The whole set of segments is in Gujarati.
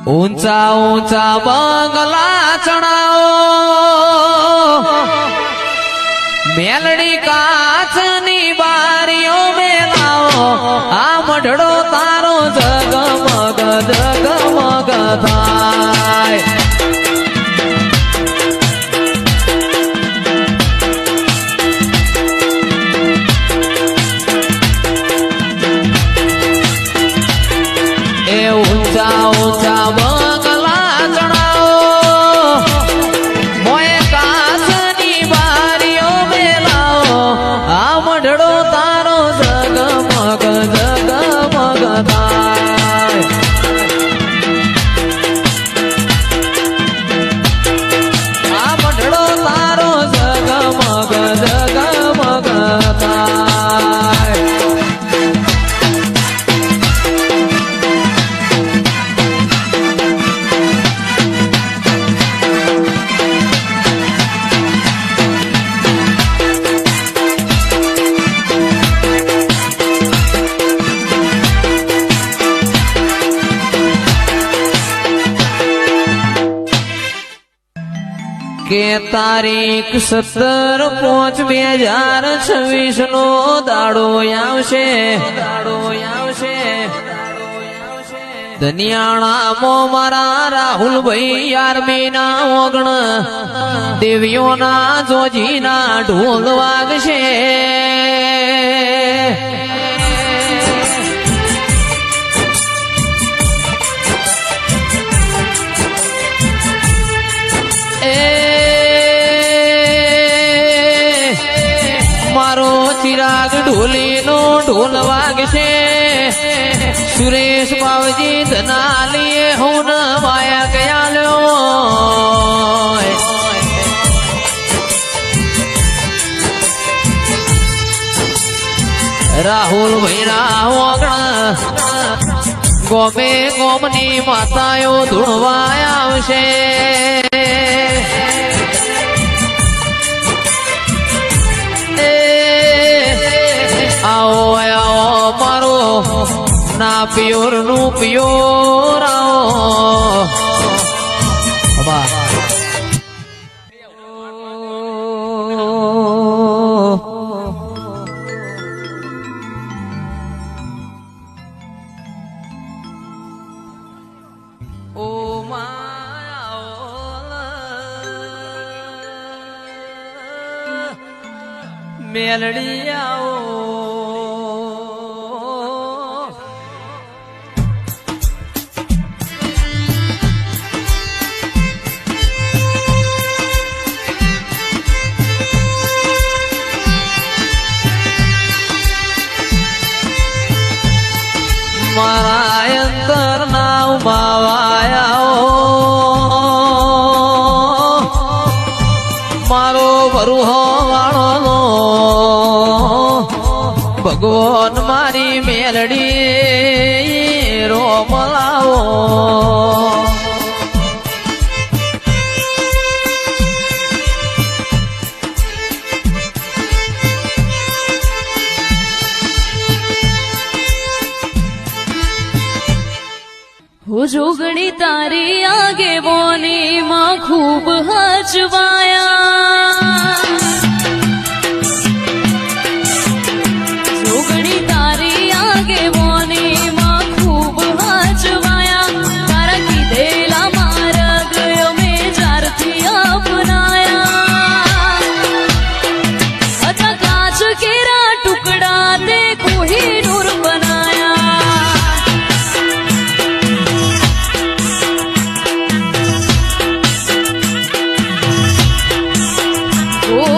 ઊંચા ઊંચા બંગલા ચણાવો મેલડી કાચની બારીઓ મેલાવો આ મઢડો તારો જગમગ જગમગ થાય એ ઊંચા ઊંચા બંગલા ચણાવો મોય કાચની બારીઓ મેલાવો આ મઢડો તારો જગમગ જગમગ થાય આ મઢડો તારો જગમગ જગમગ થાય કે તારીખ 17/5/2026 નો દાડો આવશે દનિયાણામાં મારા રાહુલભાઈ આર્મીના ઓગણ દેવીઓના જોજીના ઢોલ વાગશે મારો ચિરાગ ઢોલીનો ઢોલ વાગશે સુરેશ બાવજી ધનાલીએ હું માયા ગયા લ્યો રાહુલ ભાઈના ઓગણ ગોમે ગોમની માતાઓ ધૂળવા આવશે આવો આવો મારો ના પિયોર નું પિયોર આવો ઓ મેલડી આવો મારા અંતર નાવ માવાયા મારો ભરુહો વાળો ભગવાન મારી મેલડી રોમલાવો જોગણી તારી આગે બોની માં ખૂબ હચવાયા જોગણી તારી આગે બોની માં ખૂબ હચવાયા તારા કીધેલા માર્ગ મેં જારથી અપનાયા અચ્છા કાચ કેરા ટુકડા તે કોઈ નૂર બનાયા ઓ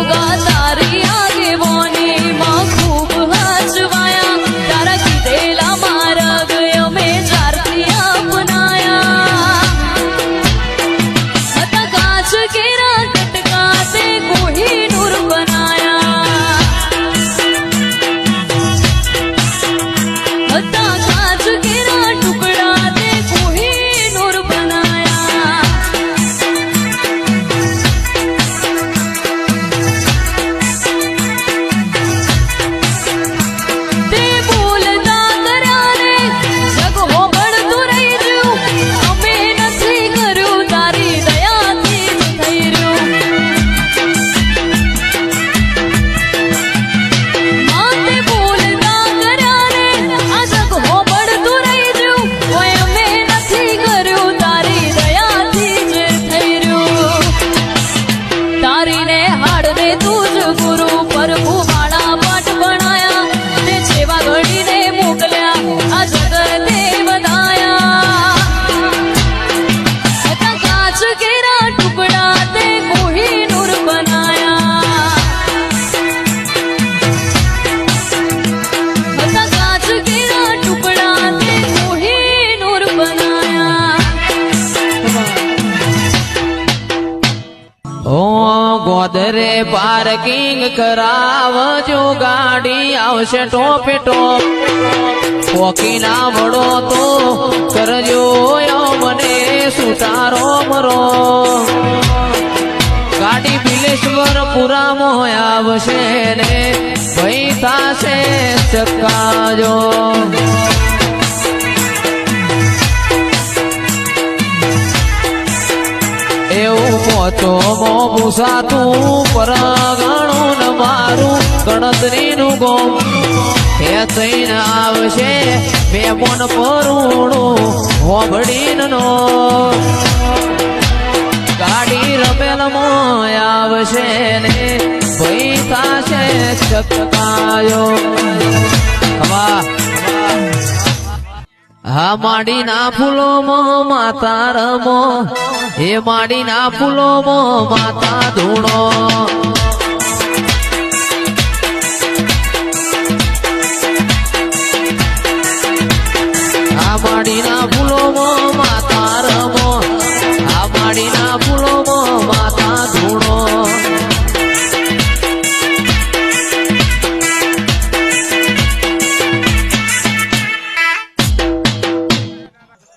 ઓદરે પાર્કિંગ કરાવજો ગાડી આવશે ટોપે ટોપ પોકી ના મળો તો કરજો યો મને સુતારો મરો ગાડી બિલેશ્વર પુરામાં આવશે ને ભાઈ થાશે ચકાજો એવું પહોંચો મો પૂછાતું પરગણું ન મારું ગણતરીનું ગોમ હે થઈને આવશે મેમોન પરુણું હોબડીનો ગાડી રમેલમાં આવશે ને ભાઈ થાશે ચકાયો હા માડીના ફૂલોમાં માતા રમો હે માડીના ફૂલોમાં માતા ધૂણો આ માડીના ફૂલોમાં માતા રમો આ માડીના ફૂલોમાં માતા ધૂણો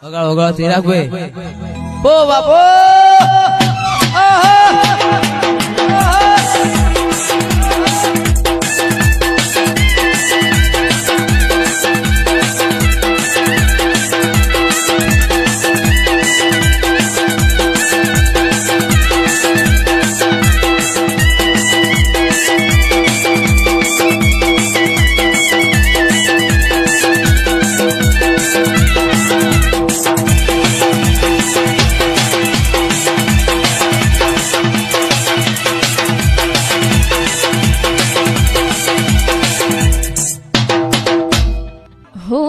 વગાડો વગાડો ચિરાગભાઈ ઓ બાપો હો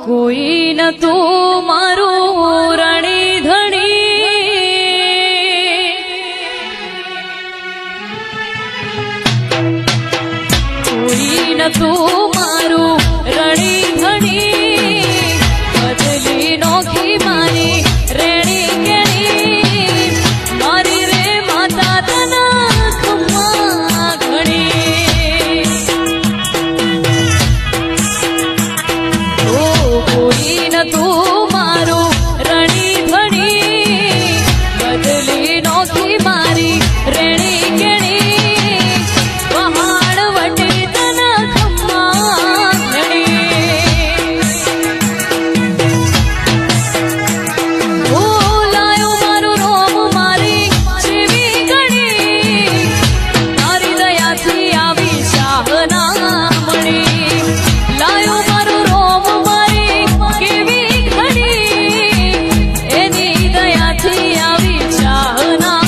કોઈ નતું મારું રણી ધણી કોઈ નતું મારું રણી ધણી બદલી નોખી મારી રેણી કેણી મારી રે માતા તના ખમ્મા ઘણી કોઈ નતું મારું રણી ધણી બદલી નોખી મારી રેણી કેણી પહાડ વટે તના ખમ્મા ઘણી લાયો મારું રોમ મારી જેવી ઘણી તારી દયાથી આવી શાહના મણી લાયો મારું રોમ મારી કેવી ઘડી એની દયાથી આવી શાહના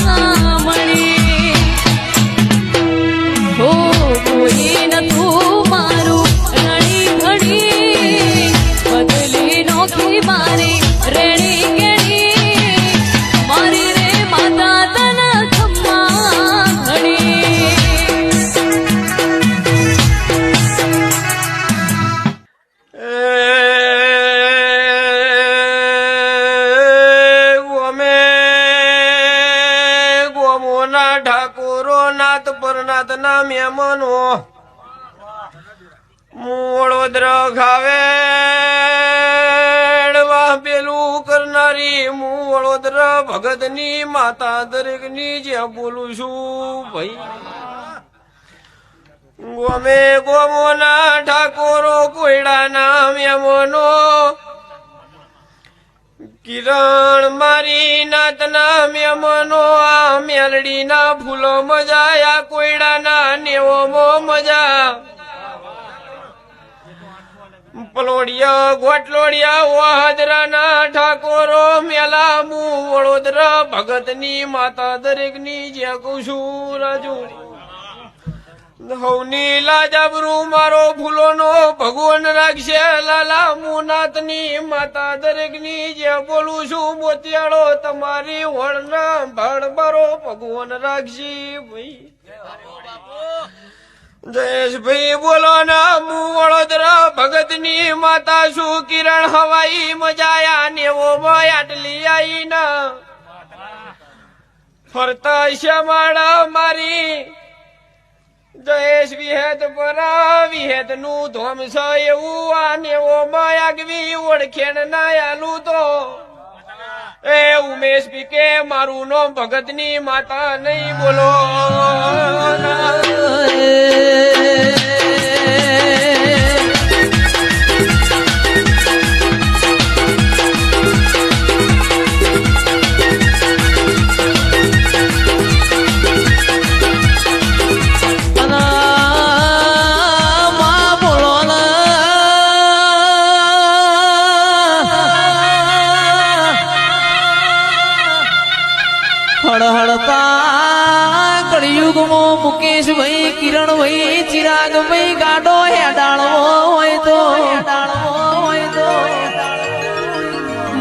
મણી હો કોઈ નતું મારું રણી ઘડી બદલી નોખી મારી રેણી કેણી મારી રે માતા તના ખમ્મા ઘણી ગોમોના ઠાકોરો નાથ પરનાથ ના મહેમાનો વડોદર ખાવે પેલું કરનારી હું વડોદર ભગત ની માતા દરેક ની જ્યાં બોલું છું ભાઈ ગોમે ગોમોના ઠાકોરો કોયડાના મહેમાનો કિરણ મારી નાતના મહેમાનો આ મેલડીના ફૂલો મજા આ કોયડાના નેવોમો મજા પલોડિયા ગોટલોડિયા વાહદરાના ઠાકોરો મેલા હું વડોદરા ભગતની માતા દરેકની જ્યાં કહું છું રાજુ હવની લાજાબરું મારો ફૂલોનો ભગવાન રાખશે લાલા મુનાથની માતા દરેકની જે બોલું છું મોતિયાળો તમારી વળના ભાડબારો ભગવાન રાખશે ભાઈ જયેશભાઈ બોલો ના હું વડોદરા ભગતની માતા છું કિરણ હવાઈ મજાયા નેવો આટલી આઈ ના ફરતા શ્યામાળા મારી જયેશ વિહેત પરા વિહેત નું ધોમ છે એવું આને ઓમાં આગવી ઓળખેણ ના આલું તો એ ઉમેશ પીકે મારું નામ ભગત ની માતા નહીં બોલો હળહળતા કળિયુગમાં મુકેશભાઈ કિરણભાઈ ચિરાગભાઈ ગાડો હેડાળવો હોય તો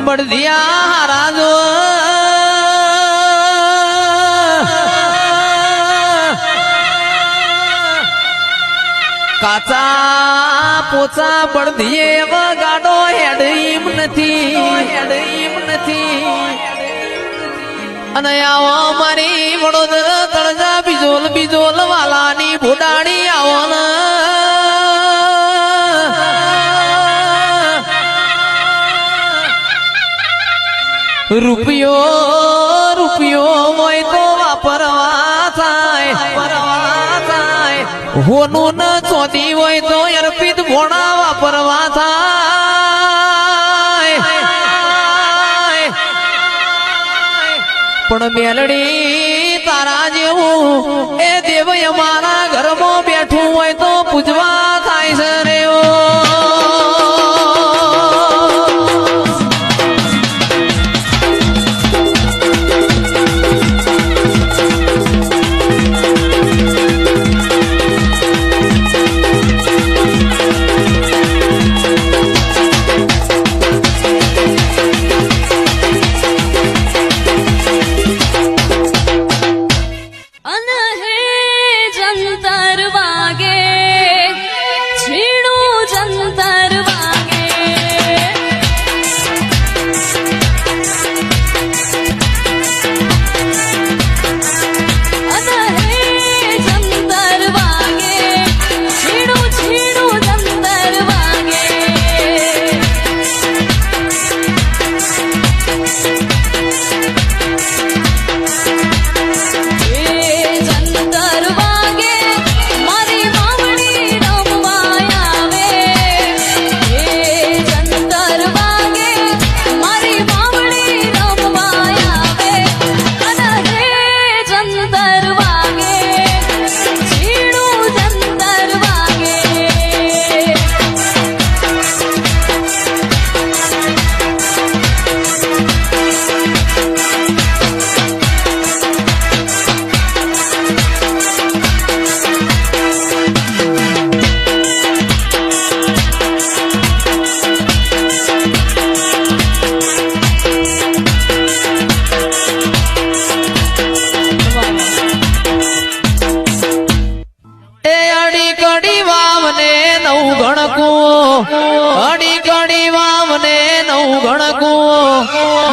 બળદિયા હારાજો કાચા પોચા બળદિયે ગાડો હેડઈમ નથી અને આવો મારી વડોદરા તળજા બીજોલ વાલાની ભોડાડી આવો ને રૂપિયો હોય તો વાપરવા થાય હોનું ન ચોધી હોય તો અર્પિત ભોણા વાપરવા થાય પણ મેલડી તારા જેવું એ દેવ અમારા ઘરમાં બેઠું હોય તો પૂજવા થાય છે રે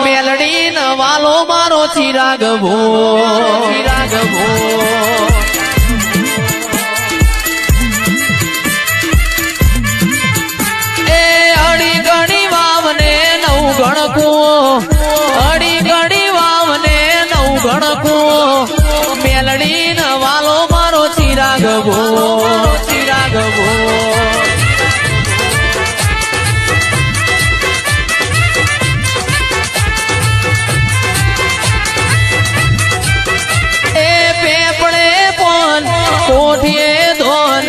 મેલડી ન વાલો મારો ચિરાગભો એ અડી ગણી વાવને નવ ગણકું અડી ગણી વાવને નવ ગણકું મેલડી ન વાલો મારો ચિરાગભો કોઠીએ ધોન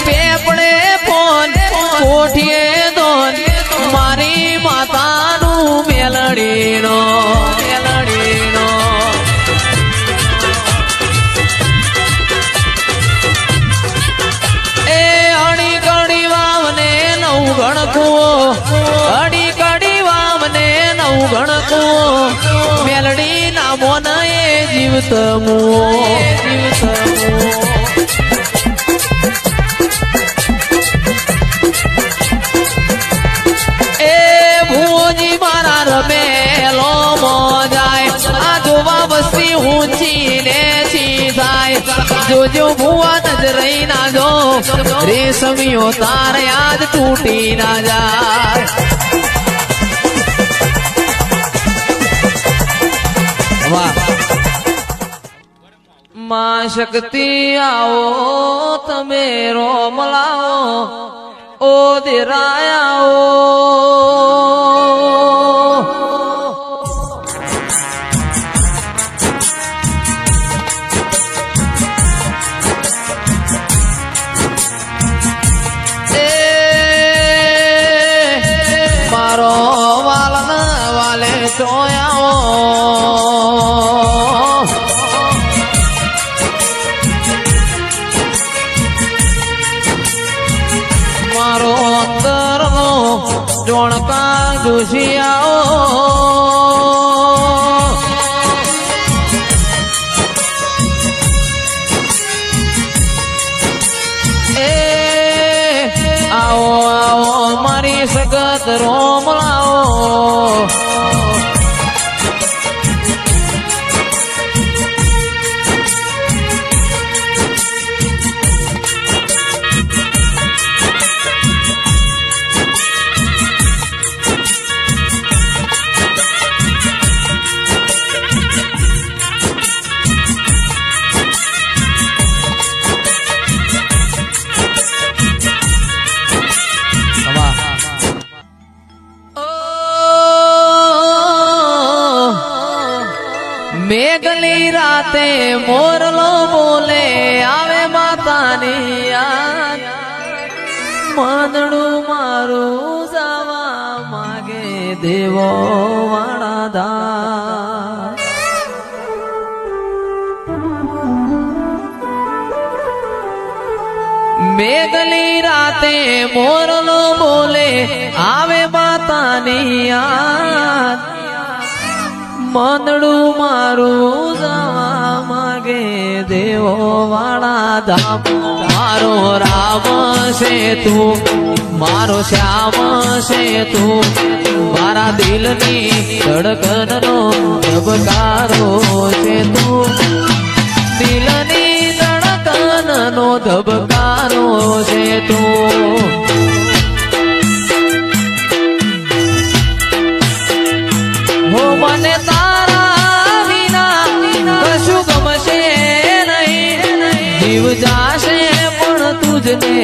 પેપડે ફોન કોઠીએ ધોન મારી માતાનું મેલડીનો એ અડી કડી વાવને નવ ગણકું અડી કડી વાવને નવ ગણકું મેલડી ના મોન એ જીવતમું રમેલો મોજાય આ જોવા વસ્તી ઊંચી જોજો ભુવા નજર રહી ના જો રેશમિયો તાર યાદ તૂટી ના જાય વાહ માં શક્તિ આવો તમે રોમ લાવો ઓ દેરાયાઓ મારો વાલના વાલે ચોયાઓ મારો અંદરનો જોણકા દુશિયાઓ એ આવો આવો મારી સગત રોમ લાવો મેઘલી રાતે મોરલો બોલે આવે માતાની યાદ માનડું મારું જવા માગે દેવો વાળા દા મેઘલી રાતે મોરલો બોલે આવે માતાની યાદ મંદડું મારું જવા માગે દેવો વાળા ધામ મારો રામ છે તું મારો શ્યામ છે તું મારા દિલની ધડકનનો ધબકારો છે તું દિલની ધડકનનો ધબકારો છે તું હો મને તારા વિના કશું ગમશે નહીં જીવ જાશે પણ તુજને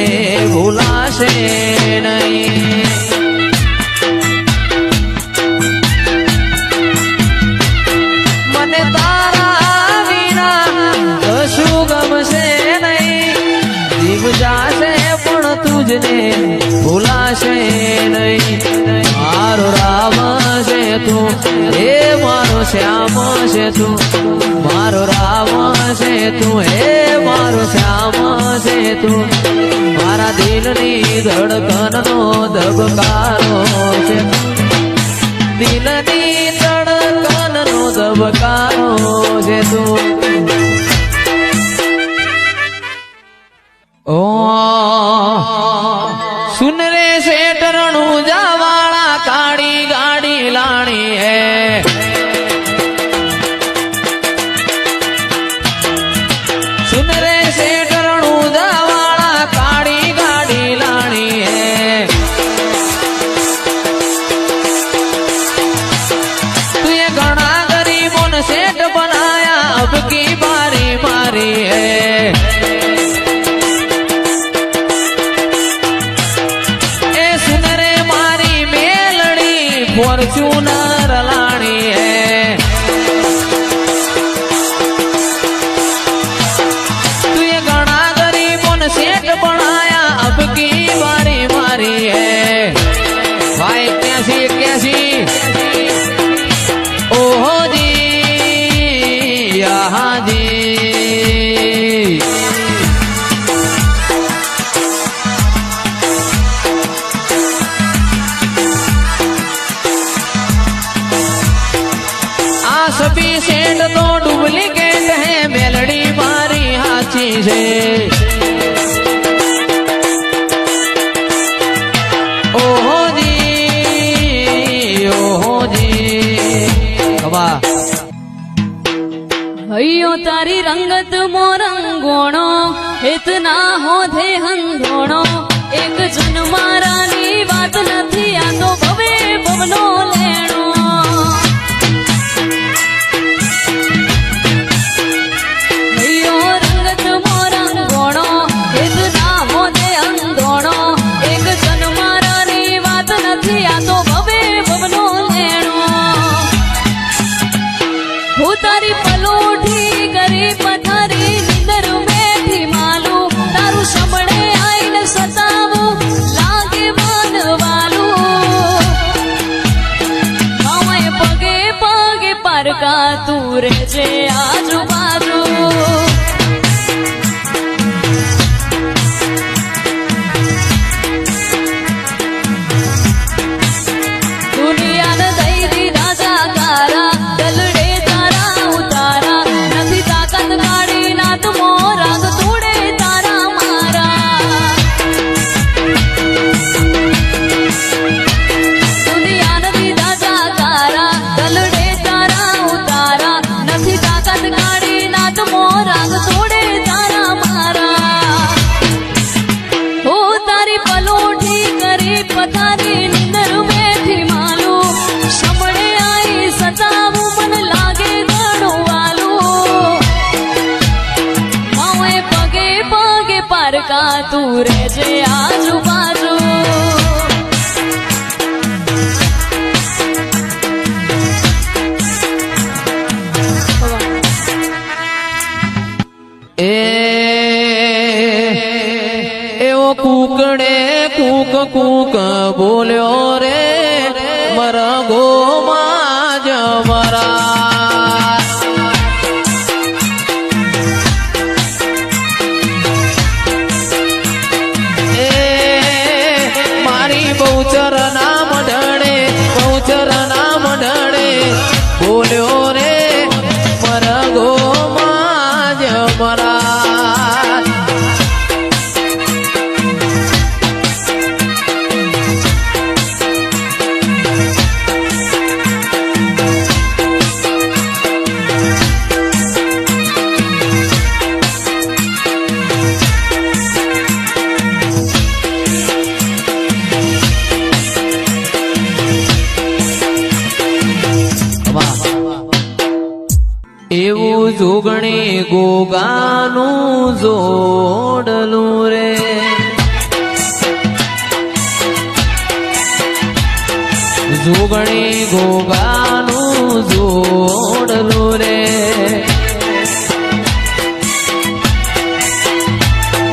ભૂલાશે નહીં મને તારા વિના કશું ગમશે નહીં જીવ જાશે પણ તુજને ભૂલાશે નહીં મારો રામ છે તું હે મારો શ્યામ છે તું મારો રામ છે તું હે મારો શ્યામ છે તું મારા દિલની ધડકનનો ધબકારો છે દિલની ધડકનનો ધબકારો છે તું ઓ સુન રે શેઠ રણુજા વાળા કાળી ગાડી લાણી હે સુન રે શેઠ રણુજા વાળા કાળી ગાડી લાણી હે તુએ ઘણા ગરીબોને શેઠ બનાયા અબ કી બારી મારી હે फॉर्च्यूनर लानी है तू ये घना गरीबों ने सेठ बनाया अब की बारी मारी है भाई कैसी कैसी ओहो जी यहाँ जी सभी सेठ तो डुप्लीकेट है मेलड़ी मारी हाथी से ओहो जी कबा હૈયો તારી રંગત મોરંગોણો ઇતના હોધે હંધોણો એક જન્મારાની વાત નથી આ તો ભવે ભવનો લેણો હૈયો રંગત મોરંગોણો ઇતના હોધે હંધોણો એક જન્મારાની વાત નથી આ તો ભવે ભવનો લેણો હું તારી પલોઠી કરી પથારી નિંદર બેઠી માલું તારું શમણે આઈને સતાવું લાગે માનવાલું મામાએ પગે પગે પારકા તું રહેજે આજુબાજુ દુનિયાને દઈ દીધા જાકારા દલડે તારા ઉતારા નથી તાકાત કાઢી નાત મોરાગ તોડે તારા મારા દુનિયાને દીધા જાકારા દલડે તારા ઉતારા નથી તાકાત કાઢી નાત મોરાગ તોડે તારા મારા હો તારી પલોઠી કરી પથારી નિંદર બેઠી માલું શમણે આઈ સતાવું મન લાગે ઘણું વાલું માવે પગે પગે પારકા તું રહેજે આજુબાજુ એવો કૂકડે કૂક કૂક બોલ્યો રે મરગો માં જમરા એ મારી બહુચર નામ ઢળે બહુચર નામ ઢળે બોલ્યો રે મરગો માં જમરા એવું જોગણી ગોગાનું જોડલું રે જોગણી ગોગાનું જોડલું રે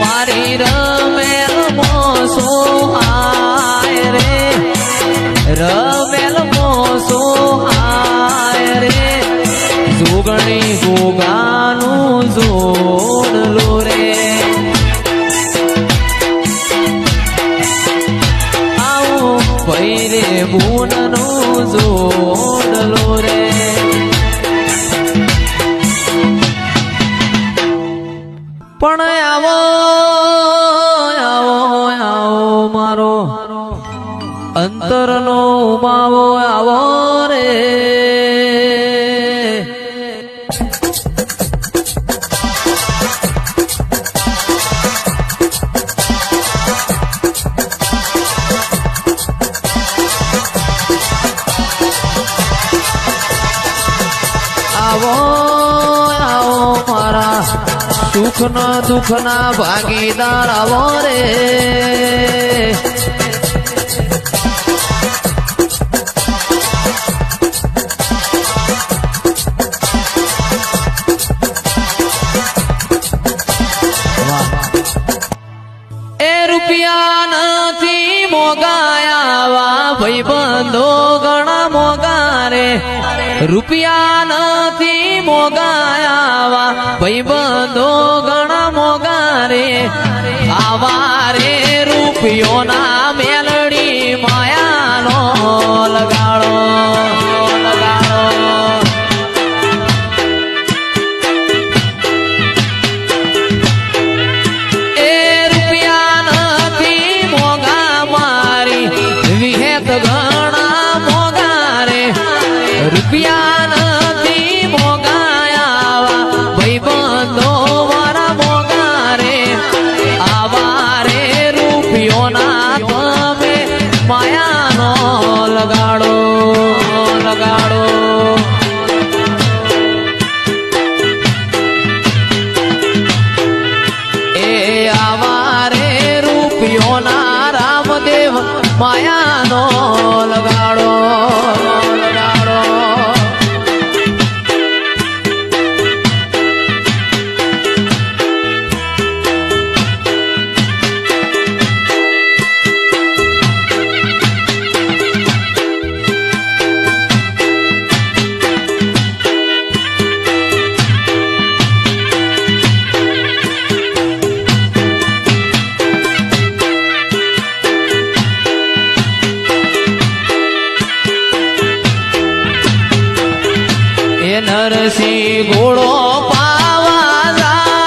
મારી રમેલ મોસો હાય રે રમેલ મોસો હાય રે જોગણી ગોગાનું જોડલો રે આવું ભૈરે બૂનનું જોડલો રે પણ આવો આવો આવો મારો અંતરનો ઉમાવો આવો રે આવો આવો મારા સુખના દુઃખના ભાગીદાર આવો રે એ રૂપિયા નથી મોગાયા ભાઈબંધો ઘણા મોગા રે રૂપિયા નથી મોગાયા ભાઈબંધો ઘણા મોગા રે આવા રે રૂપિયોના મેલડી માયાનો લગાડો લગાડો એ રૂપિયા નથી મોગા મારી વિહેત ઘણા મોગા રે રૂપિયા નથી મોગાયા માયાનો લગાડો લગાડો એ નરસિંહ ઘોડો પાવા જાય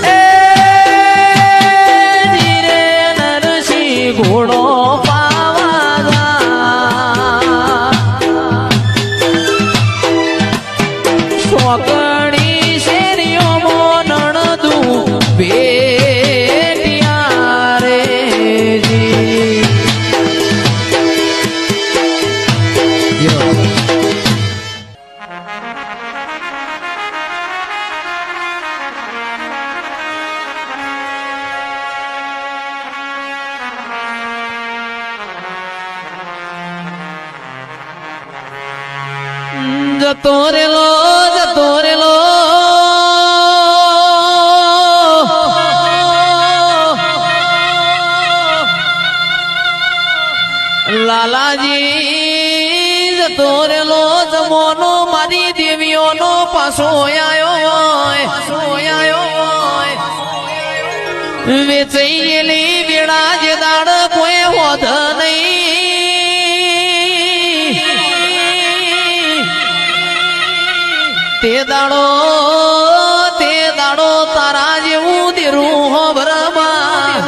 એ ધીરે નરસિંહ ઘોડો પાવા જાય સોકણી શેરીઓમાં નણદું ભેટ્યા રે જી જતો રેલો લાલાજી જતો રેલો જમોનો મારી દેવીઓનો પાછો આયો વેચાયેલી વેળા જે દાડ કોઈ હોદ નહીં તે દાડો તારા જેવું દેરું હો ભરમાં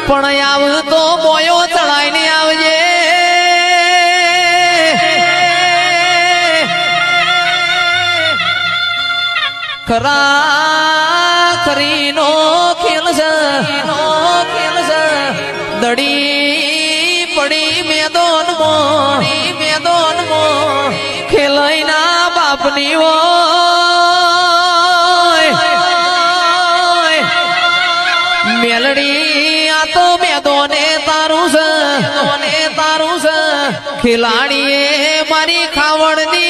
પણ આવ તો મોયો ચડાઈને આવજે ખરા ખરીનો ખેલ છે દડી પડી મેદોનમાં ખેલઈના બાપની હોય મેલડી આ તો મેદોને તારું છે ખેલાડીએ મારી ખાવડની